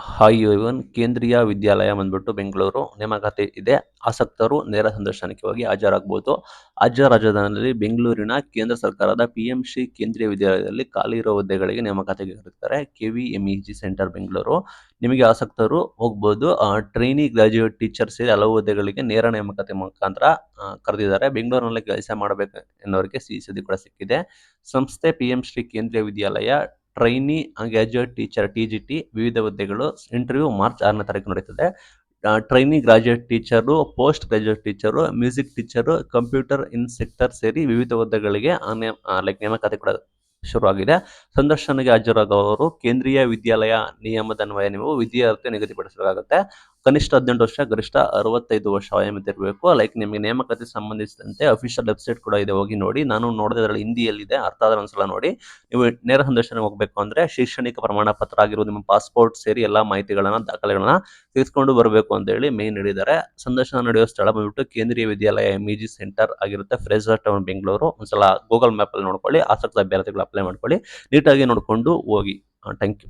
Hi ಇವನ್ ಕೇಂದ್ರೀಯ ವಿದ್ಯಾಲಯ ಬಂದ್ಬಿಟ್ಟು ಬೆಂಗಳೂರು ನೇಮಕಾತಿ ಇದೆ. ಆಸಕ್ತರು ನೇರ ಸಂದರ್ಶನಕ್ಕೆ ಹೋಗಿ ಹಾಜರಾಗಬಹುದು. ರಾಜ್ಯದಲ್ಲಿ ಬೆಂಗಳೂರಿನ ಕೇಂದ್ರ ಸರ್ಕಾರದ ಪಿಎಂಶ್ರೀ ಕೇಂದ್ರೀಯ ವಿದ್ಯಾಲಯದಲ್ಲಿ ಖಾಲಿ ಇರೋ ಹುದ್ದೆಗಳಿಗೆ ನೇಮಕಾತಿಗೆ ಕರೆದಿದ್ದಾರೆ. ಕೆವಿಎಂಇಜಿ ಸೆಂಟರ್ ಬೆಂಗಳೂರು. ನಿಮಗೆ ಆಸಕ್ತರು ಹೋಗ್ಬೋದು. ಟ್ರೈನಿ ಗ್ರಾಜ್ಯುಯೇಟ್ ಟೀಚರ್ ಸೇರಿ ಹಲವು ಹುದ್ದೆಗಳಿಗೆ ನೇರ ನೇಮಕಾತಿ ಮುಖಾಂತರ ಕರೆದಿದ್ದಾರೆ. ಬೆಂಗಳೂರಿನಲ್ಲಿ ಕೆಲಸ ಮಾಡಬೇಕು ಎನ್ನುವರಿಗೆ ಸಿಇಸಿ ಕೂಡ ಸಿಕ್ಕಿದೆ. ಸಂಸ್ಥೆ ಪಿಎಂಶ್ರೀ ಕೇಂದ್ರೀಯ ವಿದ್ಯಾಲಯ ಟ್ರೈನಿ ಗ್ರಾಜ್ಯುಯೇಟ್ ಟೀಚರ್ ಟಿಜಿಟಿ ವಿವಿಧ ಹುದ್ದೆಗಳು. ಇಂಟರ್ವ್ಯೂ ಮಾರ್ಚ್ 6ನೇ ತಾರೀಕು ನಡೀತದೆ. Trainee graduate teacher, post graduate teacher, music teacher, computer instructor ಸೇರಿ ವಿವಿಧ ಹುದ್ದೆಗಳಿಗೆ ನೇಮಕಾತಿ ಕೂಡ ಶುರುವಾಗಿದೆ. ಸಂದರ್ಶನಕ್ಕೆ ಹಾಜರಾಗುವವರು ಕೇಂದ್ರೀಯ ವಿದ್ಯಾಲಯ ನಿಯಮದನ್ವಯ ನೀವು ವಿದ್ಯಾರ್ಥಿ ನಿಗದಿಪಡಿಸಲಾಗುತ್ತೆ. ಕನಿಷ್ಠ 18 ವರ್ಷ, ಗರಿಷ್ಠ 65 ವರ್ಷ ವಯೋಮಿತಿರಬೇಕು. ನಿಮಗೆ ನೇಮಕಾತಿ ಸಂಬಂಧಿಸಿದಂತೆ ಅಫಿಷಿಯಲ್ ವೆಬ್ಸೈಟ್ ಕೂಡ ಇದೆ, ಹೋಗಿ ನೋಡಿ. ನಾನು ನೋಡಿದ್ರೆ ಅದರಲ್ಲಿ ಹಿಂದಿಯಲ್ಲಿದೆ, ಅರ್ಥ ಆದ್ರೆ ಒಂದ್ಸಲ ನೋಡಿ. ನೀವು ನೇರ ಸಂದರ್ಶನ ಹೋಗಬೇಕು ಅಂದ್ರೆ ಶೈಕ್ಷಣಿಕ ಪ್ರಮಾಣ ಪತ್ರ ಆಗಿರೋದು, ನಿಮ್ಮ ಪಾಸ್ಪೋರ್ಟ್ ಸೇರಿ ಎಲ್ಲಾ ಮಾಹಿತಿಗಳನ್ನ, ದಾಖಲೆಗಳನ್ನ ತೆಗೆದುಕೊಂಡು ಬರಬೇಕು ಅಂತ ಹೇಳಿ ಮೇನ್ ಹೇಳಿದ್ದಾರೆ. ಸಂದರ್ಶನ ನಡೆಯುವ ಸ್ಥಳ ಬಂದ್ಬಿಟ್ಟು ಕೇಂದ್ರೀಯ ವಿದ್ಯಾಲಯ ಎಂಇಜಿ ಸೆಂಟರ್ ಆಗಿರುತ್ತೆ, ಫ್ರೇಸರ್ ಟೌನ್ ಬೆಂಗಳೂರು. ಒಂದ್ಸಲ ಗೂಗಲ್ ಮ್ಯಾಪ್ ಅಲ್ಲಿ ನೋಡ್ಕೊಳ್ಳಿ. ಆಸಕ್ತ ಅಭ್ಯರ್ಥಿಗಳು ಅಪ್ಲೈ ಮಾಡ್ಕೊಳ್ಳಿ, ನೀಟಾಗಿ ನೋಡ್ಕೊಂಡು ಹೋಗಿ. Thank you.